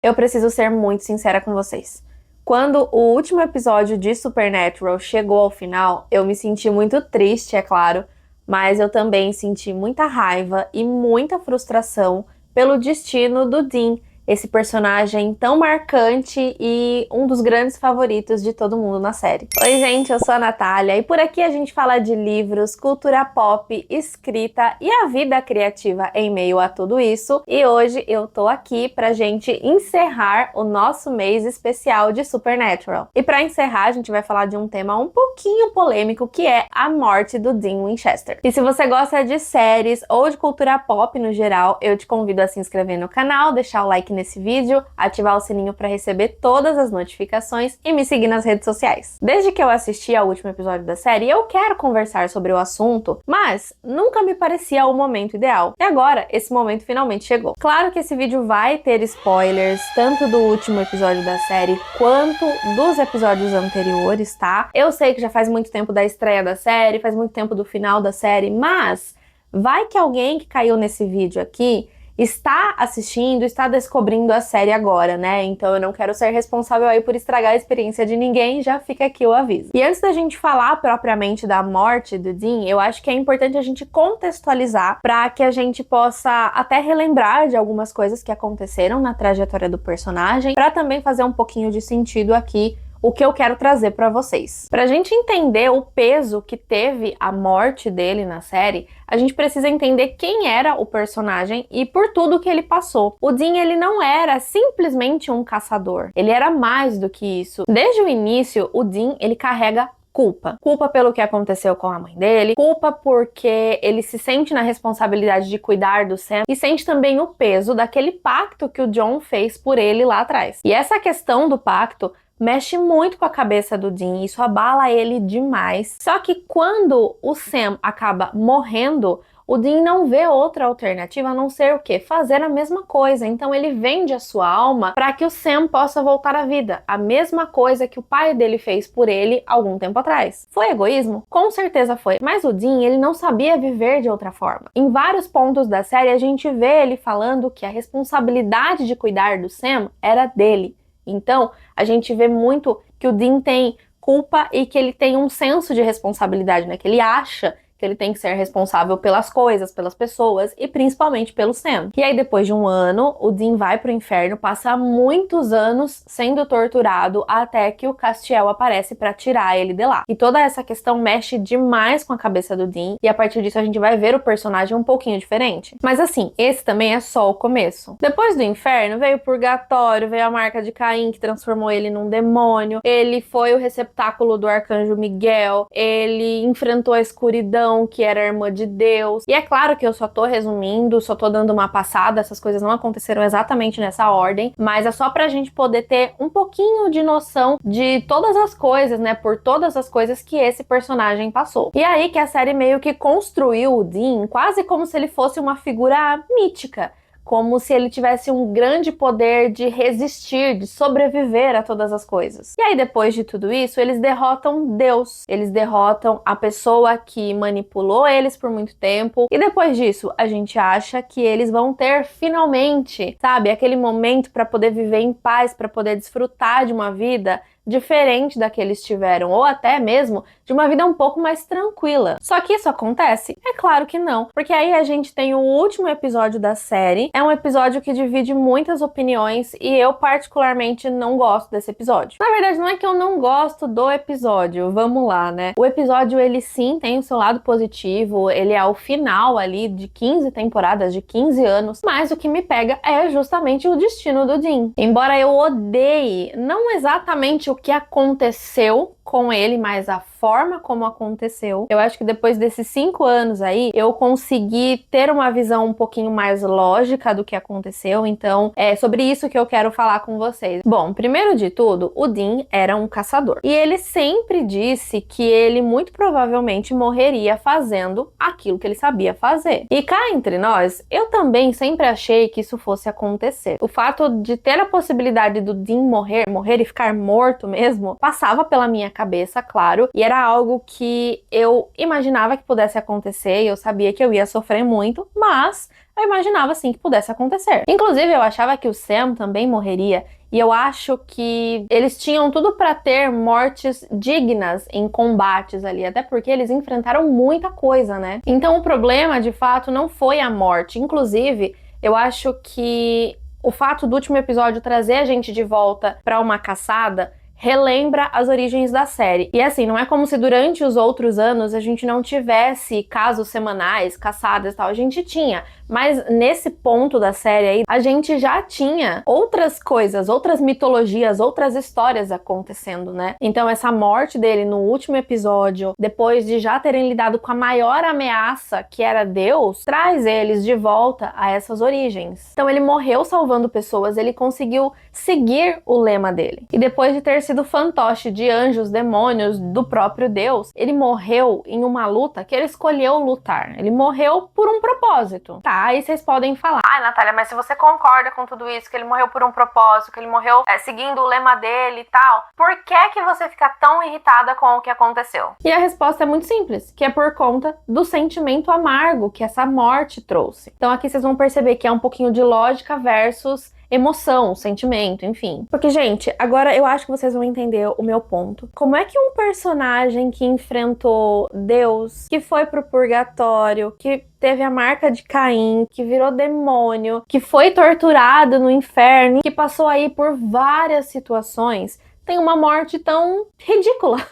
Eu preciso ser muito sincera com vocês. Quando o último episódio de Supernatural chegou ao final, eu me senti muito triste, é claro, mas eu também senti muita raiva e muita frustração pelo destino do Dean, esse personagem tão marcante e um dos grandes favoritos de todo mundo na série. Oi, gente, eu sou a Natália e por aqui a gente fala de livros, cultura pop, escrita e a vida criativa em meio a tudo isso. E hoje eu tô aqui pra gente encerrar o nosso mês especial de Supernatural. E pra encerrar, a gente vai falar de um tema um pouquinho polêmico, que é a morte do Dean Winchester. E se você gosta de séries ou de cultura pop no geral, eu te convido a se inscrever no canal, deixar o like nesse vídeo, ativar o sininho para receber todas as notificações e me seguir nas redes sociais. Desde que eu assisti ao último episódio da série, eu quero conversar sobre o assunto, mas nunca me parecia o momento ideal. E agora, esse momento finalmente chegou. Claro que esse vídeo vai ter spoilers, tanto do último episódio da série, quanto dos episódios anteriores, tá? Eu sei que já faz muito tempo da estreia da série, faz muito tempo do final da série, mas vai que alguém que caiu nesse vídeo aqui está assistindo, está descobrindo a série agora, né? Então eu não quero ser responsável aí por estragar a experiência de ninguém, já fica aqui o aviso. E antes da gente falar propriamente da morte do Dean, eu acho que é importante a gente contextualizar para que a gente possa até relembrar de algumas coisas que aconteceram na trajetória do personagem, para também fazer um pouquinho de sentido aqui o que eu quero trazer para vocês. Pra gente entender o peso que teve a morte dele na série, a gente precisa entender quem era o personagem e por tudo que ele passou. O Dean, ele não era simplesmente um caçador, ele era mais do que isso. Desde o início, o Dean, ele carrega culpa. Culpa pelo que aconteceu com a mãe dele, culpa porque ele se sente na responsabilidade de cuidar do Sam e sente também o peso daquele pacto que o John fez por ele lá atrás. E essa questão do pacto mexe muito com a cabeça do Dean, isso abala ele demais. Só que quando o Sam acaba morrendo, o Dean não vê outra alternativa a não ser o quê? Fazer a mesma coisa. Então ele vende a sua alma para que o Sam possa voltar à vida. A mesma coisa que o pai dele fez por ele algum tempo atrás. Foi egoísmo? Com certeza foi. Mas o Dean, ele não sabia viver de outra forma. Em vários pontos da série, a gente vê ele falando que a responsabilidade de cuidar do Sam era dele. Então, a gente vê muito que o Dean tem culpa e que ele tem um senso de responsabilidade, né? Que ele acha que ele tem que ser responsável pelas coisas, pelas pessoas e principalmente pelo Sam. E aí, depois de um ano, o Dean vai pro inferno, passa muitos anos sendo torturado até que o Castiel aparece pra tirar ele de lá. E toda essa questão mexe demais com a cabeça do Dean e a partir disso a gente vai ver o personagem um pouquinho diferente. Mas assim, esse também é só o começo. Depois do inferno veio o purgatório, veio a marca de Caim que transformou ele num demônio, ele foi o receptáculo do arcanjo Miguel, ele enfrentou a escuridão, que era a irmã de Deus. E é claro que eu só tô resumindo, só tô dando uma passada, essas coisas não aconteceram exatamente nessa ordem, mas é só pra gente poder ter um pouquinho de noção de todas as coisas, né, por todas as coisas que esse personagem passou. E aí que a série meio que construiu o Dean quase como se ele fosse uma figura mítica, como se ele tivesse um grande poder de resistir, de sobreviver a todas as coisas. E aí, depois de tudo isso, eles derrotam Deus. Eles derrotam a pessoa que manipulou eles por muito tempo. E depois disso, a gente acha que eles vão ter finalmente, sabe, aquele momento para poder viver em paz, para poder desfrutar de uma vida diferente da que eles tiveram, ou até mesmo de uma vida um pouco mais tranquila. Só que isso acontece? É claro que não, porque aí a gente tem o último episódio da série, é um episódio que divide muitas opiniões e eu particularmente não gosto desse episódio. Na verdade, não é que eu não gosto do episódio, vamos lá, né? O episódio, ele sim tem o seu lado positivo, ele é o final ali de 15 temporadas, de 15 anos, mas o que me pega é justamente o destino do Dean. Embora eu odeie, não exatamente o que aconteceu com ele, mas a forma como aconteceu. Eu acho que depois desses 5 anos aí, eu consegui ter uma visão um pouquinho mais lógica do que aconteceu, então é sobre isso que eu quero falar com vocês. Bom, primeiro de tudo, o Dean era um caçador. E ele sempre disse que ele muito provavelmente morreria fazendo aquilo que ele sabia fazer. E cá entre nós, eu também sempre achei que isso fosse acontecer. O fato de ter a possibilidade do Dean morrer e ficar morto morto mesmo, passava pela minha cabeça, claro, e era algo que eu imaginava que pudesse acontecer, e eu sabia que eu ia sofrer muito, mas eu imaginava sim que pudesse acontecer. Inclusive, eu achava que o Sam também morreria, e eu acho que eles tinham tudo pra ter mortes dignas em combates ali, até porque eles enfrentaram muita coisa, né? Então o problema, de fato, não foi a morte. Inclusive, eu acho que o fato do último episódio trazer a gente de volta pra uma caçada relembra as origens da série. E assim, não é como se durante os outros anos a gente não tivesse casos semanais, caçadas e tal. A gente tinha. Mas nesse ponto da série aí, a gente já tinha outras coisas, outras mitologias, outras histórias acontecendo, né? Então essa morte dele no último episódio, depois de já terem lidado com a maior ameaça, que era Deus, traz eles de volta a essas origens. Então ele morreu salvando pessoas, ele conseguiu seguir o lema dele. E depois de ter sido fantoche de anjos, demônios, do próprio Deus, ele morreu em uma luta que ele escolheu lutar. Ele morreu por um propósito. Tá, aí vocês podem falar: ai, Natália, mas se você concorda com tudo isso, que ele morreu por um propósito, que ele morreu seguindo o lema dele e tal, por que você fica tão irritada com o que aconteceu? E a resposta é muito simples, que é por conta do sentimento amargo que essa morte trouxe. Então aqui vocês vão perceber que é um pouquinho de lógica versus emoção, sentimento, enfim. Porque, gente, agora eu acho que vocês vão entender o meu ponto. Como é que um personagem que enfrentou Deus, que foi pro purgatório, que teve a marca de Caim, que virou demônio, que foi torturado no inferno, que passou aí por várias situações, tem uma morte tão ridícula?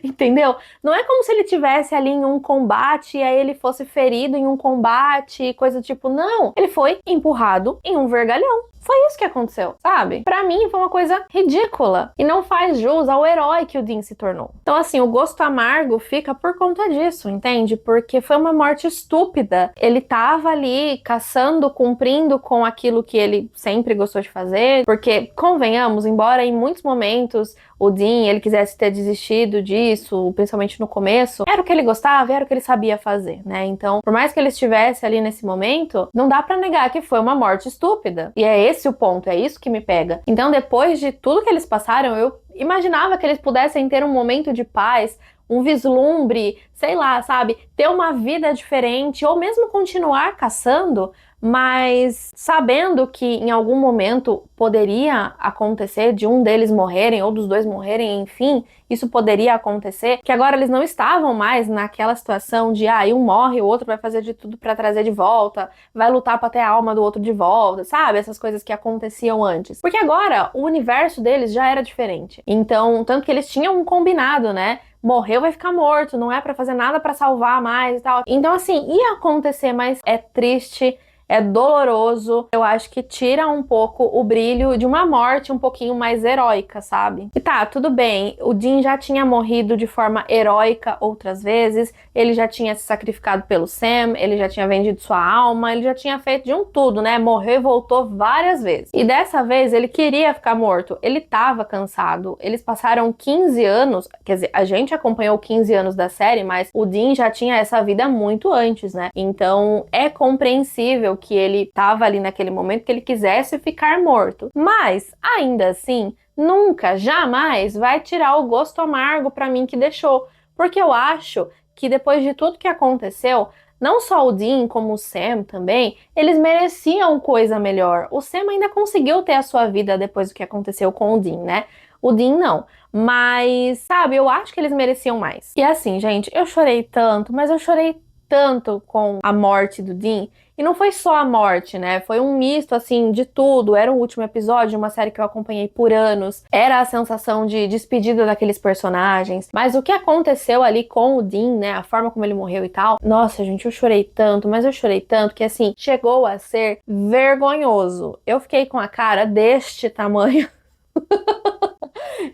Entendeu? Não é como se ele tivesse ali em um combate e aí ele fosse ferido em um combate, coisa tipo, não. Ele foi empurrado em um vergalhão. Foi isso que aconteceu, sabe? Pra mim foi uma coisa ridícula e não faz jus ao herói que o Dean se tornou. Então assim, o gosto amargo fica por conta disso, entende? Porque foi uma morte estúpida. Ele tava ali caçando, cumprindo com aquilo que ele sempre gostou de fazer, porque convenhamos, embora em muitos momentos o Dean, ele quisesse ter desistido disso, principalmente no começo, era o que ele gostava, era o que ele sabia fazer, né? Então, por mais que ele estivesse ali nesse momento, não dá pra negar que foi uma morte estúpida. E é esse o ponto, é isso que me pega. Então, depois de tudo que eles passaram, eu imaginava que eles pudessem ter um momento de paz, um vislumbre, sei lá, sabe? Ter uma vida diferente, ou mesmo continuar caçando, mas sabendo que em algum momento poderia acontecer de um deles morrerem ou dos dois morrerem, enfim, isso poderia acontecer, que agora eles não estavam mais naquela situação de um morre, o outro vai fazer de tudo pra trazer de volta, vai lutar pra ter a alma do outro de volta, sabe? Essas coisas que aconteciam antes. Porque agora o universo deles já era diferente. Então, tanto que eles tinham um combinado, né? Morreu, vai ficar morto, não é pra fazer nada pra salvar mais e tal. Então, assim, ia acontecer, mas é triste, é doloroso. Eu acho que tira um pouco o brilho de uma morte um pouquinho mais heróica, sabe? E tá, tudo bem, o Dean já tinha morrido de forma heróica outras vezes, ele já tinha se sacrificado pelo Sam, ele já tinha vendido sua alma, ele já tinha feito de um tudo, né? Morreu e voltou várias vezes. E dessa vez ele queria ficar morto, ele tava cansado. Eles passaram 15 anos, quer dizer, a gente acompanhou 15 anos da série, mas o Dean já tinha essa vida muito antes, né? Então é compreensível que ele tava ali naquele momento que ele quisesse ficar morto. Mas, ainda assim, nunca, jamais vai tirar o gosto amargo pra mim que deixou. Porque eu acho que depois de tudo que aconteceu, não só o Dean, como o Sam também, eles mereciam coisa melhor. O Sam ainda conseguiu ter a sua vida depois do que aconteceu com o Dean, né? O Dean não. Mas, sabe, eu acho que eles mereciam mais. E assim, gente, eu chorei tanto, mas eu chorei tanto com a morte do Dean. E não foi só a morte, né? Foi um misto, assim, de tudo. Era o último episódio de uma série que eu acompanhei por anos. Era a sensação de despedida daqueles personagens. Mas o que aconteceu ali com o Dean, né? A forma como ele morreu e tal. Nossa, gente, eu chorei tanto, mas eu chorei tanto que, assim, chegou a ser vergonhoso. Eu fiquei com a cara deste tamanho.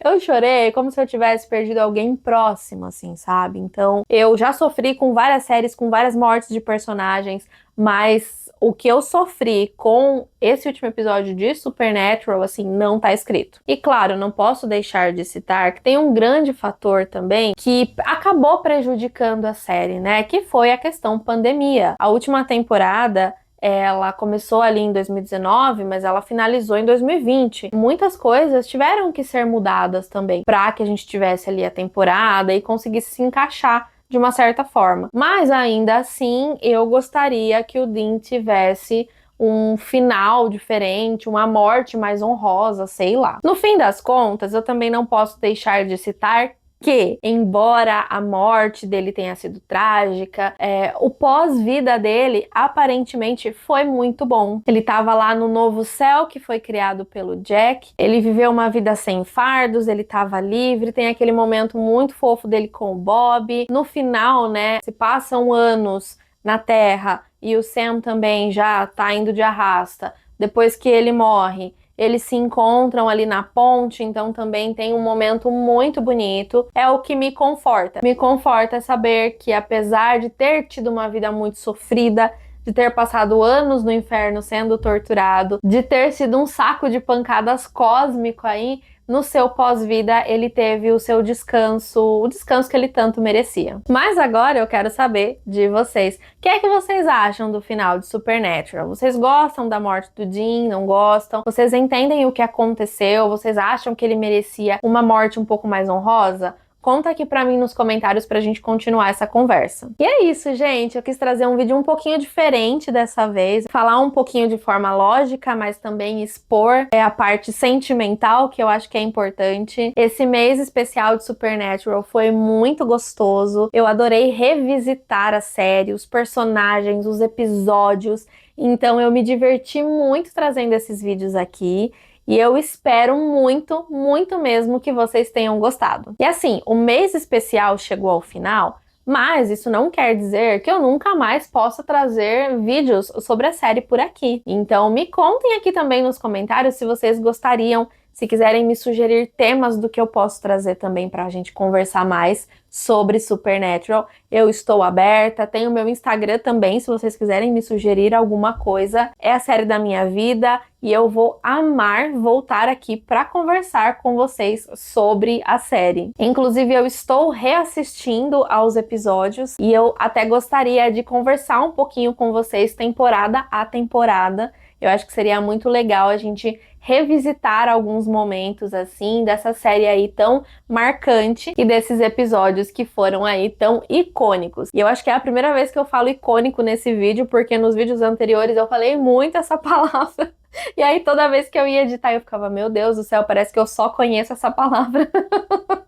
Eu chorei como se eu tivesse perdido alguém próximo, assim, sabe? Então, eu já sofri com várias séries, com várias mortes de personagens, mas o que eu sofri com esse último episódio de Supernatural, assim, não tá escrito. E claro, não posso deixar de citar que tem um grande fator também que acabou prejudicando a série, né? Que foi a questão pandemia. A última temporada ela começou ali em 2019, mas ela finalizou em 2020. Muitas coisas tiveram que ser mudadas também para que a gente tivesse ali a temporada e conseguisse se encaixar de uma certa forma. Mas ainda assim, eu gostaria que o Dean tivesse um final diferente, uma morte mais honrosa, sei lá. No fim das contas, eu também não posso deixar de citar que, embora a morte dele tenha sido trágica, o pós-vida dele aparentemente foi muito bom. Ele estava lá no novo céu que foi criado pelo Jack, ele viveu uma vida sem fardos, ele estava livre, tem aquele momento muito fofo dele com o Bob. No final, né, se passam anos na Terra e o Sam também já tá indo de arrasta, depois que ele morre, eles se encontram ali na ponte, então também tem um momento muito bonito. É o que me conforta. Me conforta saber que, apesar de ter tido uma vida muito sofrida, de ter passado anos no inferno sendo torturado, de ter sido um saco de pancadas cósmico aí, no seu pós-vida ele teve o seu descanso, o descanso que ele tanto merecia. Mas agora eu quero saber de vocês. O que é que vocês acham do final de Supernatural? Vocês gostam da morte do Dean? Não gostam? Vocês entendem o que aconteceu? Vocês acham que ele merecia uma morte um pouco mais honrosa? Conta aqui pra mim nos comentários pra gente continuar essa conversa. E é isso, gente. Eu quis trazer um vídeo um pouquinho diferente dessa vez. Falar um pouquinho de forma lógica, mas também expor a parte sentimental, que eu acho que é importante. Esse mês especial de Supernatural foi muito gostoso. Eu adorei revisitar a série, os personagens, os episódios. Então eu me diverti muito trazendo esses vídeos aqui. E eu espero muito, muito mesmo que vocês tenham gostado. E assim, o mês especial chegou ao final, mas isso não quer dizer que eu nunca mais possa trazer vídeos sobre a série por aqui. Então me contem aqui também nos comentários se vocês gostariam, se quiserem me sugerir temas do que eu posso trazer também para a gente conversar mais sobre Supernatural. Eu estou aberta, tenho meu Instagram também, se vocês quiserem me sugerir alguma coisa. É a série da minha vida e eu vou amar voltar aqui para conversar com vocês sobre a série. Inclusive, eu estou reassistindo aos episódios e eu até gostaria de conversar um pouquinho com vocês temporada a temporada. Eu acho que seria muito legal a gente revisitar alguns momentos assim dessa série aí tão marcante e desses episódios que foram aí tão icônicos. E eu acho que é a primeira vez que eu falo icônico nesse vídeo, porque nos vídeos anteriores eu falei muito essa palavra. E aí toda vez que eu ia editar eu ficava, meu Deus do céu, parece que eu só conheço essa palavra.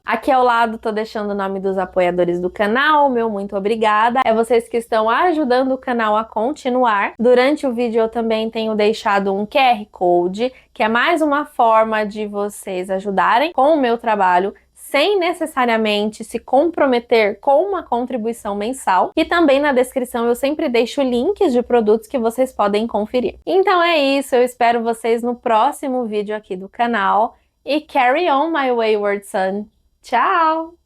Aqui ao lado tô deixando o nome dos apoiadores do canal, meu muito obrigada. É vocês que estão ajudando o canal a continuar. Durante o vídeo eu também tenho deixado um QR Code, que é mais uma forma de vocês ajudarem com o meu trabalho, sem necessariamente se comprometer com uma contribuição mensal. E também na descrição eu sempre deixo links de produtos que vocês podem conferir. Então é isso, eu espero vocês no próximo vídeo aqui do canal. E carry on, my wayward son! Tchau!